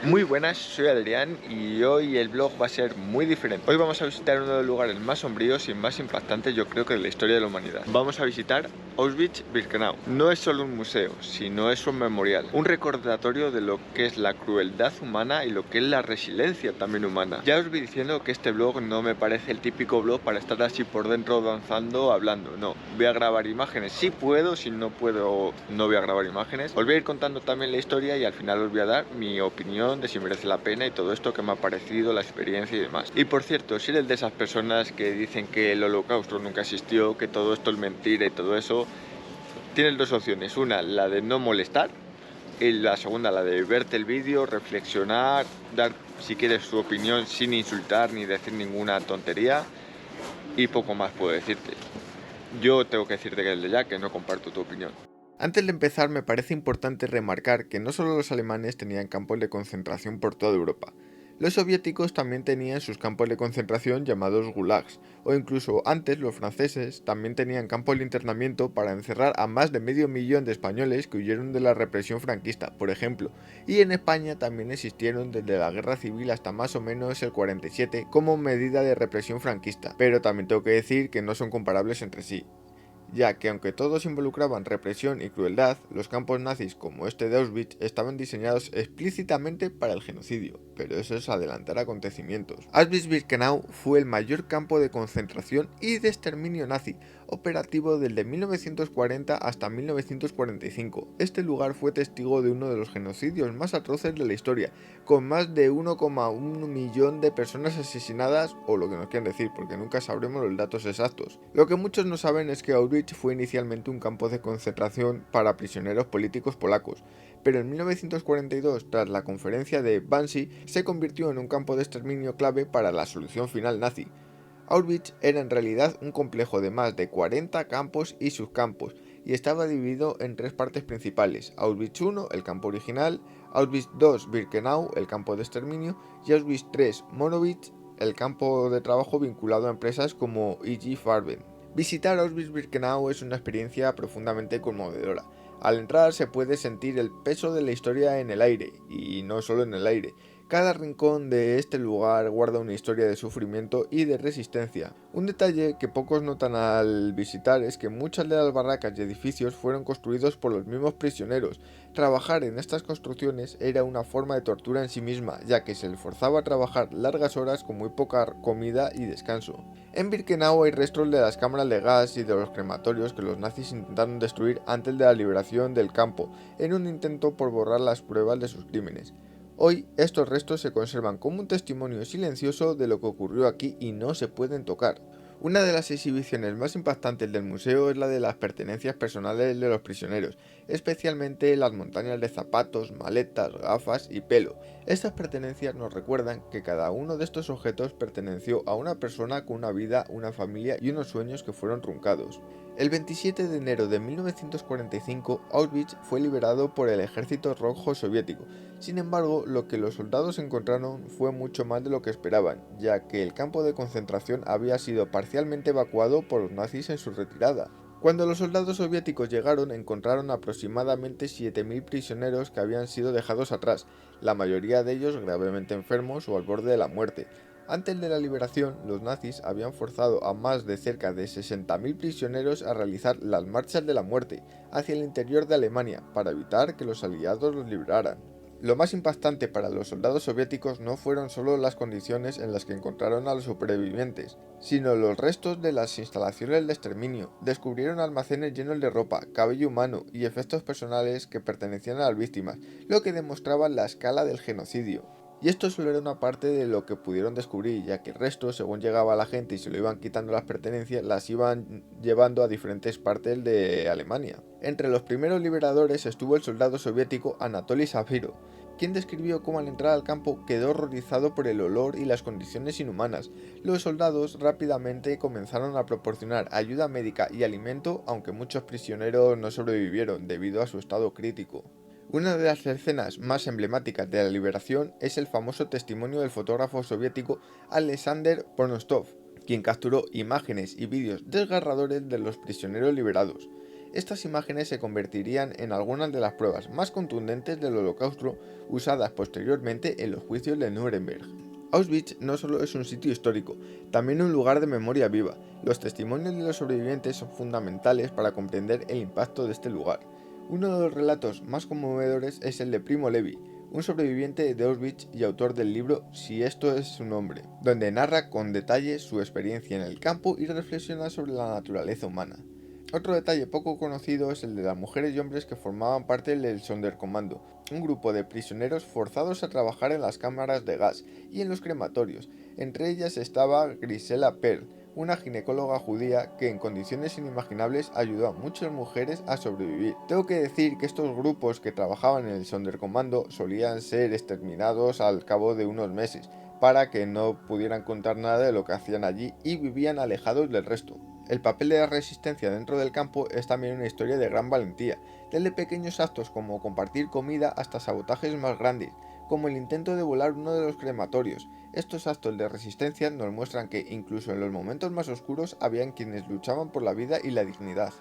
Muy buenas, soy Adrián y hoy el vlog va a ser muy diferente. Hoy vamos a visitar uno de los lugares más sombríos y más impactantes, yo creo, que de la historia de la humanidad. Vamos a visitar Auschwitz-Birkenau. No es solo un museo, sino es un memorial, un recordatorio de lo que es la crueldad humana y lo que es la resiliencia también humana. Ya os voy diciendo que este vlog no me parece el típico vlog para estar así por dentro danzando, hablando. No, voy a grabar imágenes si puedo, si no puedo no voy a grabar imágenes. Os voy a ir contando también la historia y al final os voy a dar mi opinión de si merece la pena y todo esto que me ha parecido, la experiencia y demás. Y por cierto, si eres de esas personas que dicen que el holocausto nunca existió, que todo esto es mentira y todo eso, tienes dos opciones. Una, la de no molestar, y la segunda, la de verte el vídeo, reflexionar, dar si quieres tu opinión sin insultar ni decir ninguna tontería, y poco más puedo decirte. Yo tengo que decirte que desde ya que no comparto tu opinión. Antes de empezar, me parece importante remarcar que no solo los alemanes tenían campos de concentración por toda Europa. Los soviéticos también tenían sus campos de concentración llamados gulags, o incluso antes los franceses también tenían campos de internamiento para encerrar a más de medio millón de españoles que huyeron de la represión franquista, por ejemplo, y en España también existieron desde la Guerra Civil hasta más o menos el 47 como medida de represión franquista, pero también tengo que decir que no son comparables entre sí, ya que aunque todos involucraban represión y crueldad, los campos nazis como este de Auschwitz estaban diseñados explícitamente para el genocidio, pero eso es adelantar acontecimientos. Auschwitz-Birkenau fue el mayor campo de concentración y de exterminio nazi, operativo desde 1940 hasta 1945. Este lugar fue testigo de uno de los genocidios más atroces de la historia, con más de 1,1 millón de personas asesinadas, o lo que nos quieren decir, porque nunca sabremos los datos exactos. Lo que muchos no saben es que Auschwitz fue inicialmente un campo de concentración para prisioneros políticos polacos, pero en 1942, tras la conferencia de Wannsee, se convirtió en un campo de exterminio clave para la solución final nazi. Auschwitz era en realidad un complejo de más de 40 campos y subcampos, y estaba dividido en tres partes principales: Auschwitz I, el campo original; Auschwitz II, Birkenau, el campo de exterminio; y Auschwitz III, Monowitz, el campo de trabajo vinculado a empresas como IG Farben. Visitar Auschwitz-Birkenau es una experiencia profundamente conmovedora. Al entrar se puede sentir el peso de la historia en el aire, y no solo en el aire. Cada rincón de este lugar guarda una historia de sufrimiento y de resistencia. Un detalle que pocos notan al visitar es que muchas de las barracas y edificios fueron construidos por los mismos prisioneros. Trabajar en estas construcciones era una forma de tortura en sí misma, ya que se les forzaba a trabajar largas horas con muy poca comida y descanso. En Birkenau hay restos de las cámaras de gas y de los crematorios que los nazis intentaron destruir antes de la liberación del campo, en un intento por borrar las pruebas de sus crímenes. Hoy estos restos se conservan como un testimonio silencioso de lo que ocurrió aquí y no se pueden tocar. Una de las exhibiciones más impactantes del museo es la de las pertenencias personales de los prisioneros, especialmente las montañas de zapatos, maletas, gafas y pelo. Estas pertenencias nos recuerdan que cada uno de estos objetos perteneció a una persona con una vida, una familia y unos sueños que fueron truncados. El 27 de enero de 1945, Auschwitz fue liberado por el Ejército Rojo Soviético. Sin embargo, lo que los soldados encontraron fue mucho más de lo que esperaban, ya que el campo de concentración había sido parcialmente evacuado por los nazis en su retirada. Cuando los soldados soviéticos llegaron, encontraron aproximadamente 7.000 prisioneros que habían sido dejados atrás, la mayoría de ellos gravemente enfermos o al borde de la muerte. Antes de la liberación, los nazis habían forzado a más de cerca de 60.000 prisioneros a realizar las marchas de la muerte hacia el interior de Alemania para evitar que los aliados los liberaran. Lo más impactante para los soldados soviéticos no fueron solo las condiciones en las que encontraron a los supervivientes, sino los restos de las instalaciones de exterminio. Descubrieron almacenes llenos de ropa, cabello humano y efectos personales que pertenecían a las víctimas, lo que demostraba la escala del genocidio. Y esto solo era una parte de lo que pudieron descubrir, ya que el resto, según llegaba la gente y se lo iban quitando las pertenencias, las iban llevando a diferentes partes de Alemania. Entre los primeros liberadores estuvo el soldado soviético Anatoly Safiro, quien describió cómo al entrar al campo quedó horrorizado por el olor y las condiciones inhumanas. Los soldados rápidamente comenzaron a proporcionar ayuda médica y alimento, aunque muchos prisioneros no sobrevivieron debido a su estado crítico. Una de las escenas más emblemáticas de la liberación es el famoso testimonio del fotógrafo soviético Alexander Porostov, quien capturó imágenes y vídeos desgarradores de los prisioneros liberados. Estas imágenes se convertirían en algunas de las pruebas más contundentes del Holocausto usadas posteriormente en los juicios de Nuremberg. Auschwitz no solo es un sitio histórico, también un lugar de memoria viva. Los testimonios de los sobrevivientes son fundamentales para comprender el impacto de este lugar. Uno de los relatos más conmovedores es el de Primo Levi, un sobreviviente de Auschwitz y autor del libro Si esto es su nombre, donde narra con detalle su experiencia en el campo y reflexiona sobre la naturaleza humana. Otro detalle poco conocido es el de las mujeres y hombres que formaban parte del Sonderkommando, un grupo de prisioneros forzados a trabajar en las cámaras de gas y en los crematorios. Entre ellas estaba Grisela Perl, una ginecóloga judía que en condiciones inimaginables ayudó a muchas mujeres a sobrevivir. Tengo que decir que estos grupos que trabajaban en el Sonderkommando solían ser exterminados al cabo de unos meses, para que no pudieran contar nada de lo que hacían allí y vivían alejados del resto. El papel de la resistencia dentro del campo es también una historia de gran valentía, desde pequeños actos como compartir comida hasta sabotajes más grandes, como el intento de volar uno de los crematorios. Estos actos de resistencia nos muestran que incluso en los momentos más oscuros habían quienes luchaban por la vida y la dignidad.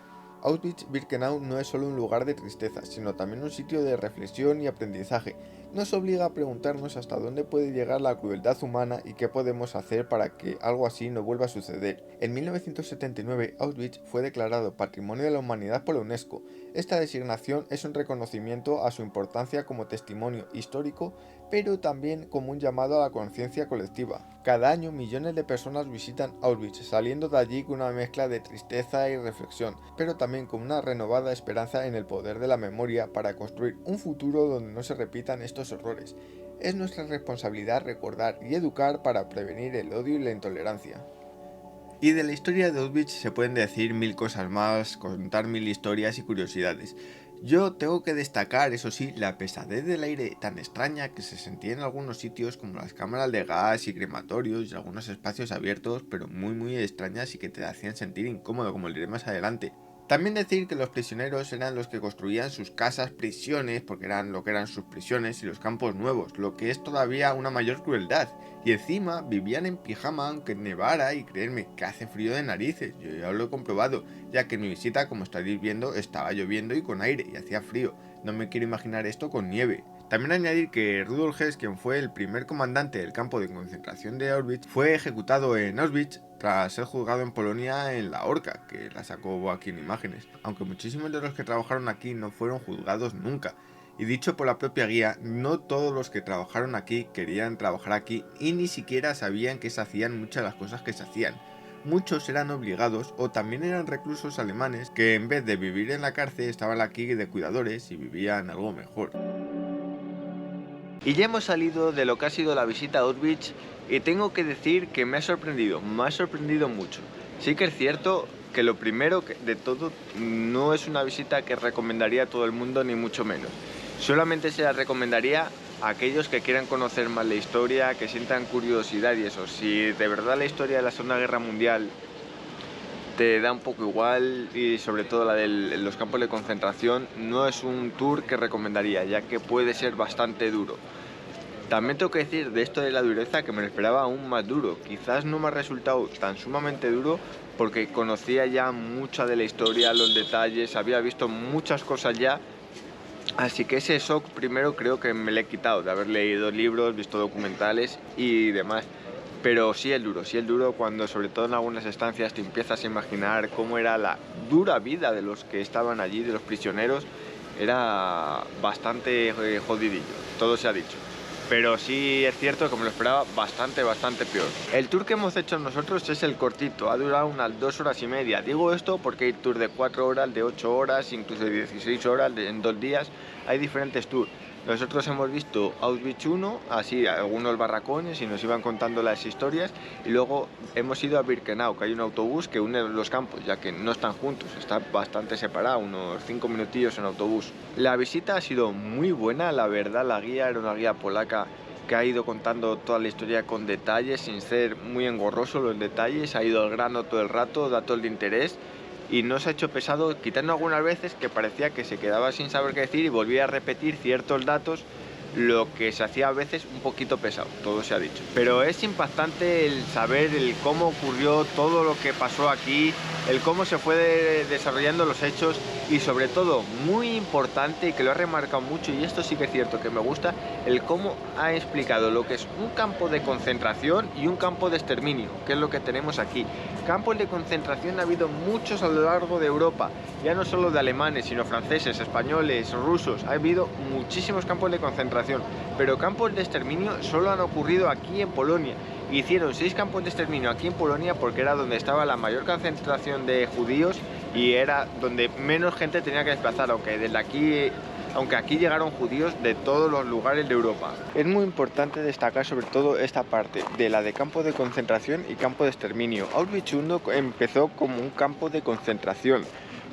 Auschwitz-Birkenau no es solo un lugar de tristeza, sino también un sitio de reflexión y aprendizaje. Nos obliga a preguntarnos hasta dónde puede llegar la crueldad humana y qué podemos hacer para que algo así no vuelva a suceder. En 1979, Auschwitz fue declarado Patrimonio de la Humanidad por la UNESCO. Esta designación es un reconocimiento a su importancia como testimonio histórico, pero también como un llamado a la conciencia colectiva. Cada año millones de personas visitan Auschwitz, saliendo de allí con una mezcla de tristeza y reflexión, pero también con una renovada esperanza en el poder de la memoria para construir un futuro donde no se repitan estos horrores. Es nuestra responsabilidad recordar y educar para prevenir el odio y la intolerancia. Y de la historia de Auschwitz se pueden decir mil cosas más, contar mil historias y curiosidades. Yo tengo que destacar, eso sí, la pesadez del aire tan extraña que se sentía en algunos sitios como las cámaras de gas y crematorios y algunos espacios abiertos, pero muy extrañas y que te hacían sentir incómodo, como diré más adelante. También decir que los prisioneros eran los que construían sus casas, prisiones, porque eran lo que eran sus prisiones, y los campos nuevos, lo que es todavía una mayor crueldad. Y encima vivían en pijama aunque nevara, y creedme que hace frío de narices, yo ya lo he comprobado, ya que en mi visita, como estaréis viendo, estaba lloviendo y con aire, y hacía frío. No me quiero imaginar esto con nieve. También añadir que Rudolf Hess, quien fue el primer comandante del campo de concentración de Auschwitz, fue ejecutado en Auschwitz tras ser juzgado en Polonia en la horca, que la sacó aquí en imágenes, aunque muchísimos de los que trabajaron aquí no fueron juzgados nunca. Y dicho por la propia guía, no todos los que trabajaron aquí querían trabajar aquí y ni siquiera sabían que se hacían muchas de las cosas que se hacían. Muchos eran obligados o también eran reclusos alemanes que en vez de vivir en la cárcel estaban aquí de cuidadores y vivían algo mejor. Y ya hemos salido de lo que ha sido la visita a Auschwitz y tengo que decir que me ha sorprendido mucho. Sí que es cierto que lo primero de todo no es una visita que recomendaría a todo el mundo ni mucho menos. Solamente se la recomendaría a aquellos que quieran conocer más la historia, que sientan curiosidad y eso. Si de verdad la historia de la Segunda Guerra Mundial te da un poco igual y sobre todo la de los campos de concentración, no es un tour que recomendaría, ya que puede ser bastante duro. También tengo que decir de esto de la dureza que me lo esperaba aún más duro. Quizás no me ha resultado tan sumamente duro porque conocía ya mucha de la historia, los detalles, había visto muchas cosas ya. Así que ese shock primero creo que me lo he quitado de haber leído libros, visto documentales y demás. Pero sí el duro cuando sobre todo en algunas estancias te empiezas a imaginar cómo era la dura vida de los que estaban allí, de los prisioneros. Era bastante jodidillo, todo se ha dicho. Pero sí es cierto que me lo esperaba bastante peor. El tour que hemos hecho nosotros es el cortito, ha durado unas 2 horas y media. Digo esto porque hay tours de 4 horas, de 8 horas, incluso de 16 horas, en 2 días. Hay diferentes tours. Nosotros hemos visto Auschwitz 1, así algunos barracones y nos iban contando las historias. Y luego hemos ido a Birkenau, que hay un autobús que une los campos, ya que no están juntos, está bastante separado, unos 5 minutillos en autobús. La visita ha sido muy buena, la verdad, la guía era una guía polaca que ha ido contando toda la historia con detalles, sin ser muy engorroso los detalles, ha ido al grano todo el rato, datos de interés. Y no se ha hecho pesado, quitando algunas veces que parecía que se quedaba sin saber qué decir y volvía a repetir ciertos datos lo que se hacía a veces un poquito pesado, todo se ha dicho. Pero es impactante el saber el cómo ocurrió todo lo que pasó aquí, el cómo se fue desarrollando los hechos y sobre todo, muy importante y que lo ha remarcado mucho, y esto sí que es cierto que me gusta, el cómo ha explicado lo que es un campo de concentración y un campo de exterminio, que es lo que tenemos aquí. Campos de concentración ha habido muchos a lo largo de Europa, ya no solo de alemanes, sino franceses, españoles, rusos. Ha habido muchísimos campos de concentración, pero campos de exterminio solo han ocurrido aquí en Polonia. Hicieron 6 campos de exterminio aquí en Polonia porque era donde estaba la mayor concentración de judíos y era donde menos gente tenía que desplazar, aunque aquí llegaron judíos de todos los lugares de Europa. Es muy importante destacar sobre todo esta parte de la de campo de concentración y campo de exterminio. Auschwitz I empezó como un campo de concentración,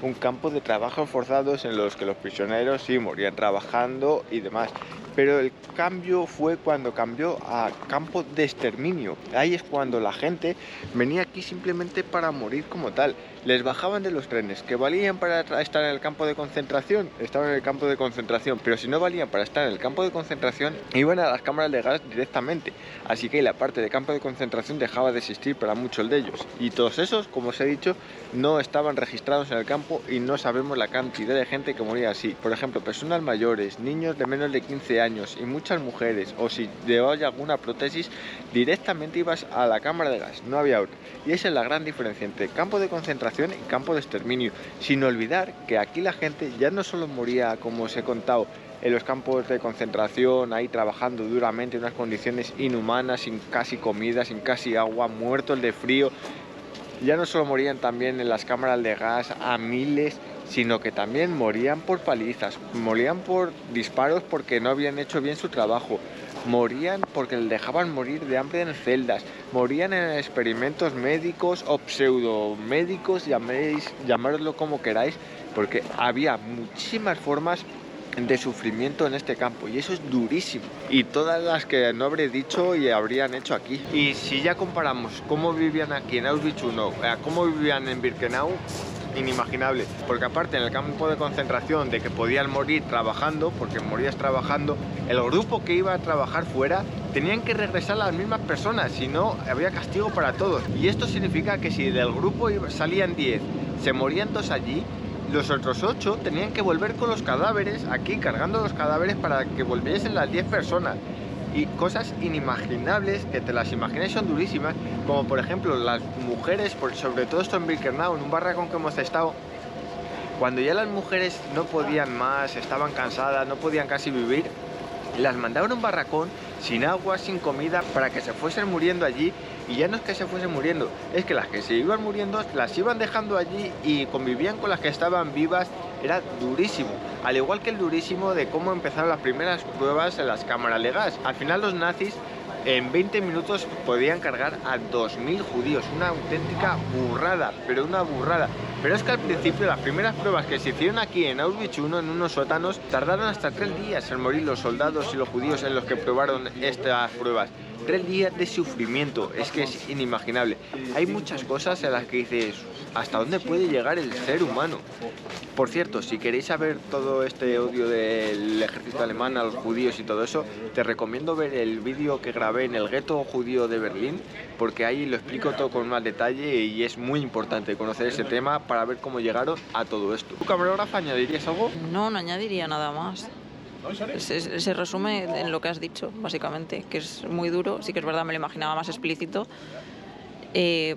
un campo de trabajos forzados en los que los prisioneros sí morían trabajando y demás. Pero el cambio fue cuando cambió a campo de exterminio. Ahí es cuando la gente venía aquí simplemente para morir como tal. Les bajaban de los trenes, que valían para estar en el campo de concentración, estaban en el campo de concentración, pero si no valían para estar en el campo de concentración, iban a las cámaras de gas directamente. Así que la parte de campo de concentración dejaba de existir para muchos de ellos. Y todos esos, como os he dicho, no estaban registrados en el campo y no sabemos la cantidad de gente que moría así. Por ejemplo, personas mayores, niños de menos de 15 años y muchas mujeres, o si llevabas alguna prótesis, directamente ibas a la cámara de gas, no había otra. Y esa es la gran diferencia entre campo de concentración y campo de exterminio, sin olvidar que aquí la gente ya no solo moría, como os he contado, en los campos de concentración, ahí trabajando duramente en unas condiciones inhumanas, sin casi comida, sin casi agua, muertos de frío. Ya no solo morían también en las cámaras de gas a miles, sino que también morían por palizas, morían por disparos porque no habían hecho bien su trabajo, morían porque les dejaban morir de hambre en celdas, morían en experimentos médicos o pseudomédicos, llamadlo como queráis, porque había muchísimas formas de sufrimiento en este campo y eso es durísimo, y todas las que no habré dicho y habrían hecho aquí. Y si ya comparamos cómo vivían aquí en Auschwitz I a cómo vivían en Birkenau, inimaginable, porque aparte en el campo de concentración de que podían morir trabajando, porque morías trabajando, el grupo que iba a trabajar fuera tenían que regresar las mismas personas, si no había castigo para todos, y esto significa que si del grupo salían 10, se morían 2 allí, los otros 8 tenían que volver con los cadáveres aquí, cargando los cadáveres para que volviesen las 10 personas. Y cosas inimaginables, que te las imaginas, son durísimas, como por ejemplo las mujeres, sobre todo esto en Birkenau, en un barracón que hemos estado, cuando ya las mujeres no podían más, estaban cansadas, no podían casi vivir, las mandaban a un barracón sin agua, sin comida, para que se fuesen muriendo allí. Y ya no es que se fuesen muriendo, es que las que se iban muriendo las iban dejando allí y convivían con las que estaban vivas. Era durísimo, al igual que el durísimo de cómo empezaron las primeras pruebas en las cámaras de gas. Al final los nazis en 20 minutos podían cargar a 2000 judíos, una auténtica burrada, pero una burrada. Pero es que al principio las primeras pruebas que se hicieron aquí en Auschwitz I, en unos sótanos, tardaron hasta 3 días en morir los soldados y los judíos en los que probaron estas pruebas. 3 días de sufrimiento, es que es inimaginable. Hay muchas cosas en las que dices, ¿hasta dónde puede llegar el ser humano? Por cierto, si queréis saber todo este odio del ejército alemán a los judíos y todo eso, te recomiendo ver el vídeo que grabé en el gueto judío de Berlín, porque ahí lo explico todo con más detalle y es muy importante conocer ese tema para ver cómo llegaron a todo esto. ¿Tu camarógrafo añadirías algo? No añadiría nada más. Se resume en lo que has dicho, básicamente, que es muy duro. Sí que es verdad, me lo imaginaba más explícito,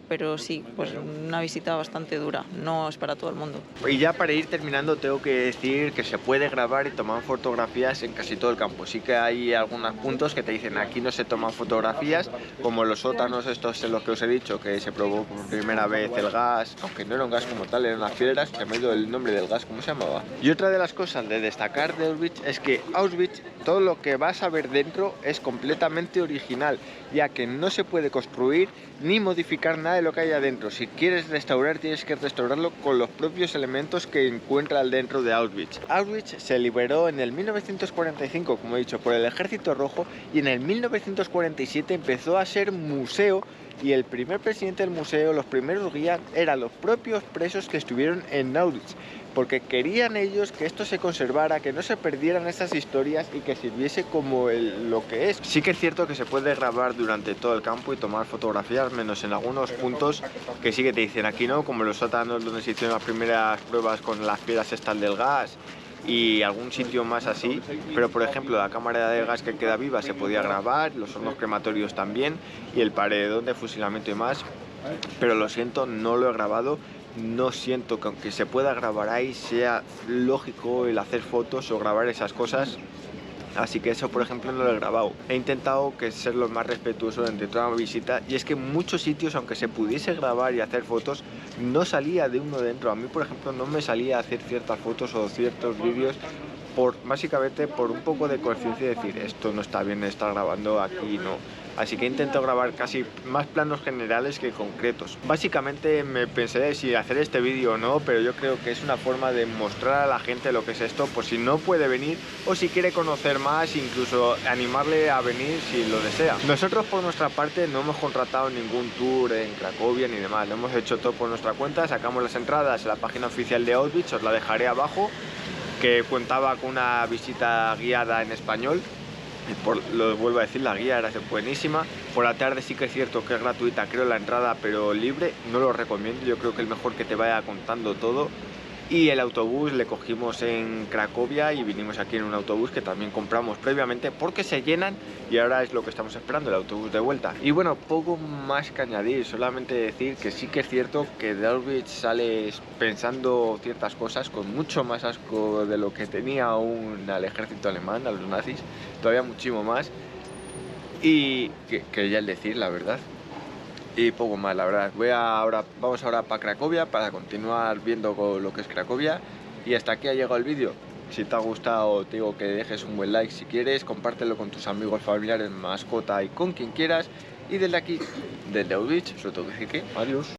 pero sí, pues una visita bastante dura, no es para todo el mundo. Y ya para ir terminando tengo que decir que se puede grabar y tomar fotografías en casi todo el campo. Sí que hay algunos puntos que te dicen aquí no se toman fotografías, como los sótanos estos en los que os he dicho que se probó por primera vez el gas, aunque no era un gas como tal, eran las piedras, se me ha ido el nombre del gas, ¿cómo se llamaba? Y otra de las cosas de destacar de Auschwitz es que Auschwitz, todo lo que vas a ver dentro es completamente original, ya que no se puede construir ni modificar nada de lo que hay adentro. Si quieres restaurar, tienes que restaurarlo con los propios elementos que encuentras dentro de Auschwitz. Auschwitz se liberó en el 1945, como he dicho, por el Ejército Rojo, y en el 1947 empezó a ser museo y el primer presidente del museo, los primeros guías, eran los propios presos que estuvieron en Auschwitz, porque querían ellos que esto se conservara, que no se perdieran estas historias y que sirviese como lo que es. Sí que es cierto que se puede grabar durante todo el campo y tomar fotografías, menos en algunos puntos que sí que te dicen aquí no, como los sótanos donde se hicieron las primeras pruebas con las piedras estas del gas y algún sitio más así, pero por ejemplo la cámara de gas que queda viva se podía grabar, los hornos crematorios también y el paredón de fusilamiento y más, pero lo siento, no lo he grabado. No siento que aunque se pueda grabar ahí sea lógico el hacer fotos o grabar esas cosas, así que eso por ejemplo no lo he grabado. He intentado que ser lo más respetuoso durante toda la visita, y es que en muchos sitios, aunque se pudiese grabar y hacer fotos, no salía de uno dentro. A mí por ejemplo no me salía a hacer ciertas fotos o ciertos vídeos básicamente por un poco de conciencia y decir esto no está bien estar grabando aquí, no. Así que intento grabar casi más planos generales que concretos. Básicamente me pensé si hacer este vídeo o no, pero yo creo que es una forma de mostrar a la gente lo que es esto, por si no puede venir o si quiere conocer más, incluso animarle a venir si lo desea. Nosotros por nuestra parte no hemos contratado ningún tour en Cracovia ni demás, lo hemos hecho todo por nuestra cuenta, sacamos las entradas en la página oficial de Auschwitz, os la dejaré abajo, que contaba con una visita guiada en español. Lo vuelvo a decir, la guía era buenísima. Por la tarde sí que es cierto que es gratuita, creo, la entrada, pero libre. No lo recomiendo, yo creo que es mejor que te vaya contando todo. Y el autobús le cogimos en Cracovia y vinimos aquí en un autobús que también compramos previamente porque se llenan y ahora es lo que estamos esperando, el autobús de vuelta. Y bueno, poco más que añadir, solamente decir que sí que es cierto que de Auschwitz sales pensando ciertas cosas con mucho más asco de lo que tenía aún al ejército alemán, a los nazis, todavía muchísimo más, y que ya el decir la verdad. Y poco más, la verdad. Vamos ahora para Cracovia para continuar viendo lo que es Cracovia. Y hasta aquí ha llegado el vídeo. Si te ha gustado, te digo que dejes un buen like si quieres, compártelo con tus amigos, familiares, mascota y con quien quieras. Y desde aquí, desde Auschwitz, sobre todo que adiós.